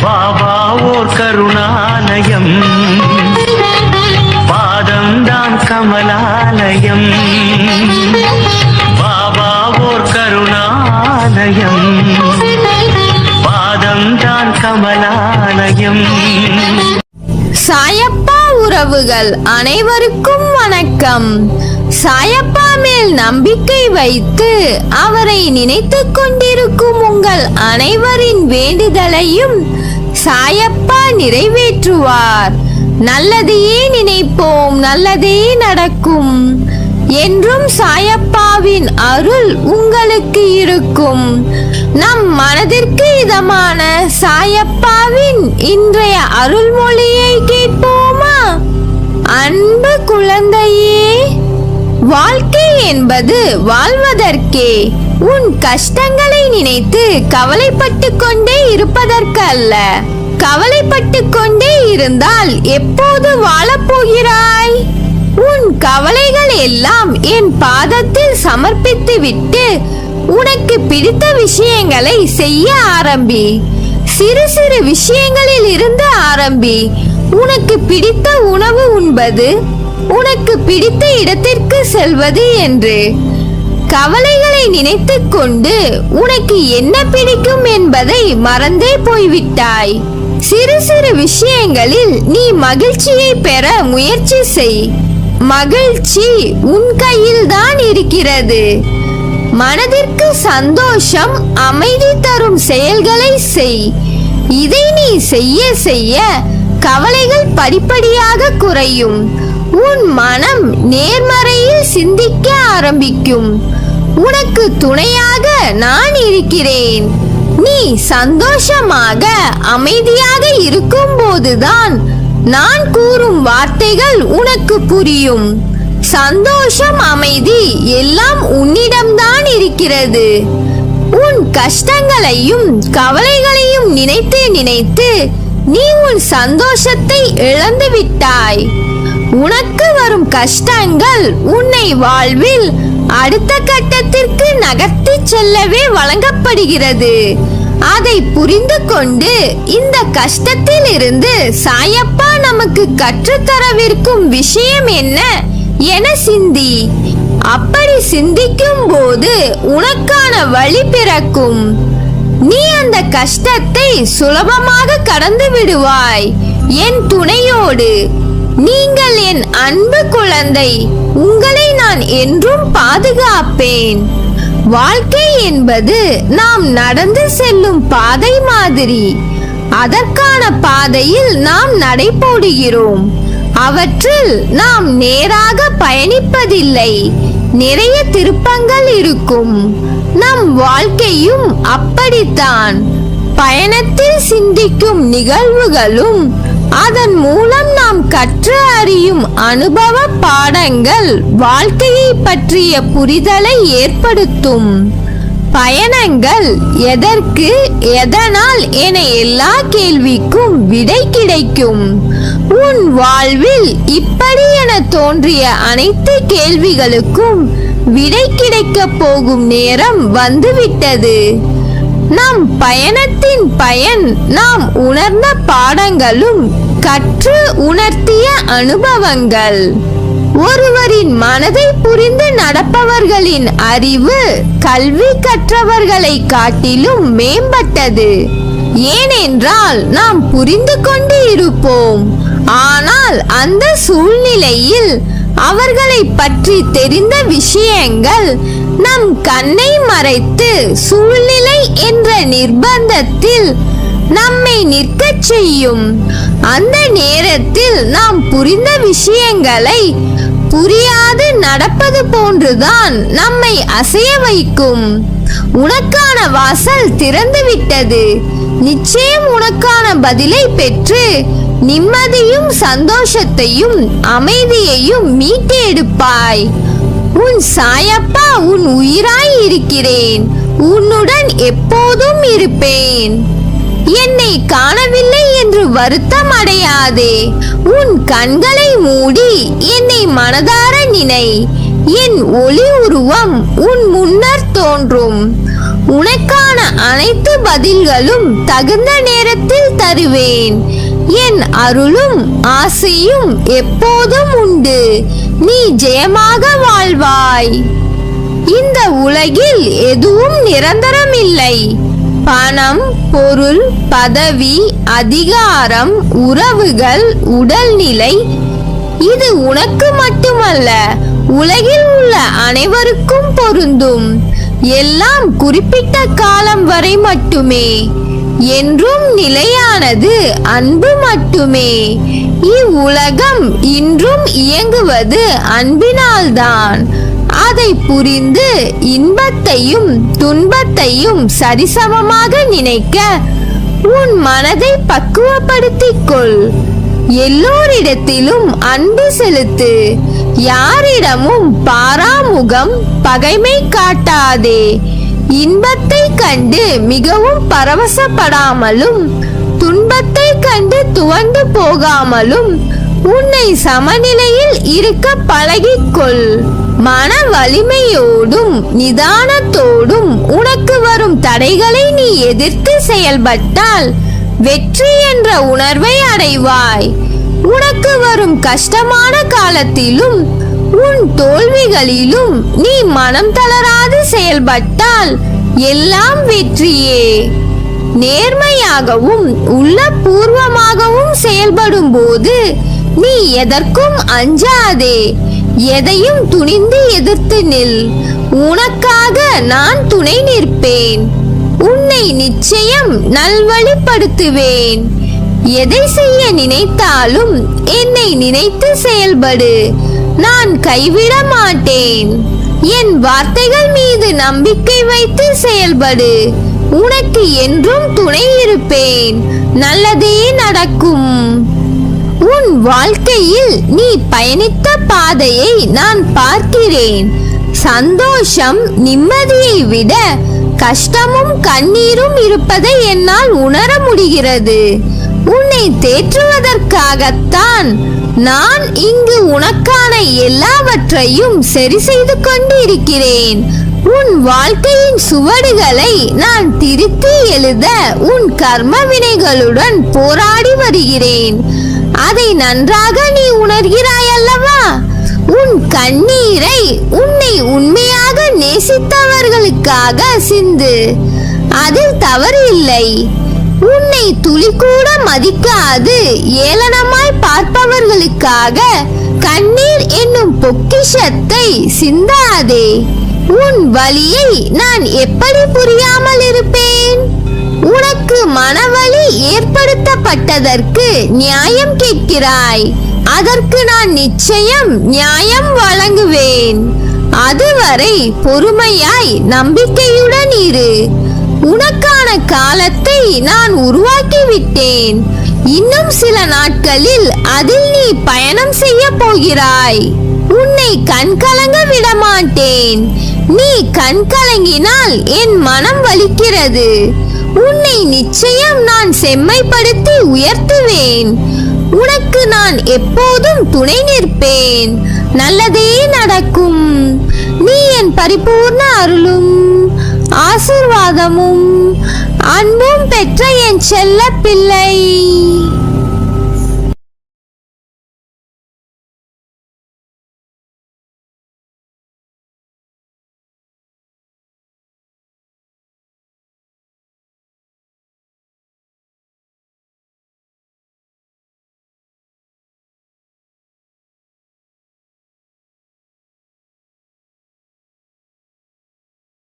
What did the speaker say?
பாபா ஓர் கருணாலயம், பாதம்தான் கமலாலயம். பாபா ஓர் கருணாலயம், பாதம்தான் கமலாலயம். சாயப்பா உறவுகள் அனைவருக்கும் வணக்கம். சாயப்பா மேல் நம்பிக்கை வைத்து அவரை நினைத்து கொண்டிருக்கும் உங்கள் அனைவரின் வேண்டுதலையும் சாயப்பா நிறைவேற்றுவார். நல்லதையே நினைப்போம், நல்லதே நடக்கும். என்றும் சாயப்பாவின் அருள் உங்களுக்கு இருக்கும். நம் மனதிற்கு இதமான சாயப்பாவின் இன்றைய அருள்மொழியை கேட்போமா? அன்பு குழந்தையே, வாழ்க்கை என்பது வாழ்வதற்கே. உன் கஷ்டங்களை நினைத்து கவலைப்பட்டு கொண்டே இருப்பதற்கு அல்ல. கவலைப்பட்டு கொண்டே இருந்தால் எப்போது வாழப்போகிறாய்? உன் கவலைகள் எல்லாம் என் பாதத்தில் சமர்ப்பித்து விட்டு உனக்கு பிடித்த விஷயங்களை செய்ய ஆரம்பி. சிறு சிறு விஷயங்களில் இருந்து ஆரம்பி. உனக்கு பிடித்த உணவு உண்பது, உனக்கு பிடித்த இடத்திற்கு செல்வது என்று. கவலைகளை நினைத்து கொண்டு உனக்கு என்ன பிடிக்கும் என்பதை மறந்தே போய்விட்டாய். சிறு சிறு விஷயங்களில் நீ மகிழ்ச்சியை பெற முயற்சி செய். மகிழ்ச்சி உன் கையில் தான் இருக்கிறது. மனதிற்கு சந்தோஷம், அமைதி தரும் செயல்களை செய். இதை நீ செய்ய செய்ய கவலைகள் படிப்படியாக குறையும். உன் மனம் நேர்மறையில் சிந்திக்க ஆரம்பிக்கும். உனக்கு துணையாக நான் இருக்கிறேன். நீ சந்தோஷமாக அமைதியாக இருக்கும் போதுதான் நான் கூறும் வார்த்தைகள் உனக்கு புரியும். சந்தோஷம், அமைதி எல்லாம் உன்னிடம்தான் இருக்கிறது. உன் கஷ்டங்களையும் கவலைகளையும் நினைத்து நினைத்து நீ உன் சந்தோஷத்தை இழந்து விட்டாய். உனக்கு வரும் கஷ்டங்கள் உன்னை வாழ்வில் அடுத்த கட்டத்திற்கு நகர்த்தி செல்லவே வழங்கப்படுகிறது. அதை புரிந்து கொண்டு இந்த கஷ்டத்தில் இருந்து சாயப்பா நமக்கு கற்றுத்தரவிருக்கும் விஷயம் என்ன என சிந்தி. அப்படி சிந்திக்கும் போது உனக்கான வழி பிறக்கும். நீ அந்த கஷ்டத்தை சுலபமாக கடந்து விடுவாய் என் துணையோடு. நீங்கள் என் அன்பு குழந்தை. உங்களை நான் என்றும் பாதுகாப்பேன். வாழ்க்கை என்பது நாம் நடந்து செல்லும் பாதை மாதிரி. அதற்கான பாதையில் நாம் நடைபோடுகிறோம். அவற்றில் நாம் நேராக பயணிப்பதில்லை. நிறைய திருப்பங்கள் இருக்கும். நம் வாழ்க்கையும் அப்படித்தான். பயணத்தில் சிந்திக்கும் நிகழ்வுகளும் அதன் மூலம் நாம் கற்று அறியும் அனுபவ பாடங்கள் வாழ்க்கையை பற்றிய புரிதலை ஏற்படுத்தும். பயணங்கள் எதற்கு, எதனால் என எல்லா கேள்விக்கும் விடை கிடைக்கும். உன் வாழ்வில் இப்படி என தோன்றிய அனைத்து கேள்விகளுக்கும் விடை கிடைக்கப் போகும் நேரம் வந்துவிட்டது. நம் பயணத்தின் பயன் நாம் உணர்ந்த பாடங்களும் கற்று உணர்த்திய அனுபவங்கள். ஒருவரின் மனதை புரிந்து நடப்பவர்களின் அறிவு கல்வி கற்றவர்களை காட்டிலும் மேம்பட்டது. ஏனென்றால் நாம் புரிந்து கொண்டு இருப்போம். ஆனால் அந்த சூழ்நிலையில் அவர்களை பற்றி தெரிந்த விஷயங்கள் நம் கண்ணை மறைத்து சூழ்நிலை என்ற நிர்பந்தத்தில் நம்மை நிற்கச் செய்யும். அந்த நேரத்தில் நாம் புரிந்த விஷயங்களை புரியாது நடப்பது போன்றுதான் நம்மை அசைய வைக்கும். உனக்கான வாசல் திறந்து விட்டது. நிச்சயம் உனக்கான பதிலை பெற்று நிம்மதியும் சந்தோஷத்தையும் அமைதியையும் மீட்டு எடுப்பாய். உன் சாயப்பா உன் உயிராய் இருக்கிறேன். உன்னுடன் எப்போதும் இருப்பேன். என்னை காணவில்லை என்று வருத்தம் அடையாதே. உன் கண்களை மூடி என்னை மனதார நினை. என் ஒளி உருவம் உன் முன்னர் தோன்றும். உனக்கான அனைத்து பதில்களும் தகுந்த நேரத்தில் தருவேன். என் அருளும் ஆசையும் எப்போதும் உண்டு. நீ ஜெயமாக வாழ்வாய். இந்த உலகில் எதுவும் நிரந்தரமில்லை. பணம், பொருள், பதவி, அதிகாரம், உறவுகள், உடல்நிலை, இது உனக்கு மட்டுமல்ல, உலகில் உள்ள அனைவருக்கும் பொருந்தும். எல்லாம் குறிப்பிட்ட காலம் வரை மட்டுமே. என்றும் நிலையானது அன்பு மட்டுமே. இவ்வுலகம் இன்றும் இயங்குவது அன்பினால்தான். அதை புரிந்து இன்பத்தையும் துன்பத்தையும் சரிசமமாக நினைக்க உன் மனதை பக்குவப்படுத்திக் கொள். எல்லோரிடத்திலும் அன்பு செலுத்து. யாரிடமும் பாராமுகம், பகைமை காட்டாதே. இன்பத்தை கண்டு மிகவும் பரவசப்படாமலும் துன்பத்தை கண்டு துவண்டு போகாமலும் உன்னை சமநிலையில் இருக்க பழகிக்கொள். மன வலிமையோடும் நிதானத்தோடும் உனக்கு வரும் தடைகளை நீ எதிர்த்து செயல்பட்டால் வெற்றி என்ற உணர்வை அடைவாய். உனக்கு வரும் கஷ்டமான காலத்திலும் உன் தோல்விகளிலும் நீ மனம் தளராது செயல்பட்டால் எல்லாம் வெற்றியே. நேர்மையாகவும் உள்ளபூர்வமாகவும் செயல்படும் போது நீ எதற்கும் அஞ்சாதே. எதையும் துணிந்து எதிர்த்து நில். உனக்காக நான் துணை நிற்பேன். உன்னை நிச்சயம் நல்வழிப்படுத்துவேன். எதை செய்ய நினைத்தாலும் என்னை நினைத்து செயல்படு. நான் கைவிட மாட்டேன். என் வார்த்தைகள் மீது நம்பிக்கை வைத்து செயல்படு. உனக்கு என்றும் துணை இருப்பேன். நல்லதே நடக்கும். உன் வாழ்க்கையில் நீ பயணித்த பாதையை நான் பார்க்கிறேன். சந்தோஷம், நிம்மதியை விட கஷ்டமும் கண்ணீரும் இருப்பதை என்னால் உணர முடிகிறது. உன்னை தேற்றுவதற்காகத்தான் நான் இங்கு உனக்கான எல்லாவற்றையும் சரி செய்து கொண்டிருக்கிறேன். உன் வாழ்க்கையின் சுவடுகளை நான் திருத்தி எழுத உன் கர்ம வினைகளுடன் போராடி வருகிறேன். அதை நன்றாக நீ உணர்கிறாய் அல்லவா? உன் கண்ணீரை உன்னை உண்மையாக நேசித்தவர்களுக்காக சிந்து. அதில் தவறு இல்லை. உன்னை துளி கூட மதிக்காது ஏளனமாய் பார்ப்பவர்களுக்காக கண்ணீர் என்னும் பொக்கிஷத்தை சிந்தாதே. உன் வலியை நான் எப்படி புரியாமல் இருப்பேன்? உனக்கு மனவலி ஏற்படுத்தப்பட்டதற்கு நியாயம் கேட்கிறாய். அதற்கு நான் நிச்சயம் நியாயம் வழங்குவேன். அதுவரை பொறுமையாய் நம்பிக்கையுடன் இரு. உனக்கான காலத்தை நான் உருவாக்கிவிட்டேன். இன்னும் சில நாட்களில் அதில் நீ பயணம் செய்ய போகிறாய். உன்னை கண்கலங்க விடமாட்டேன். நீ கண்கலங்கினால் என் மனம் வலிக்கிறது. உன்னை நிச்சயம் நான் செம்மைப்படுத்தி உயர்த்துவேன். உனக்கு நான் எப்போதும் துணை நிற்பேன். நல்லதே நடக்கும். நீ என் பரிபூர்ண அருளும் ஆசீர்வாதமும் அன்பும் பெற்ற என் செல்ல பிள்ளை.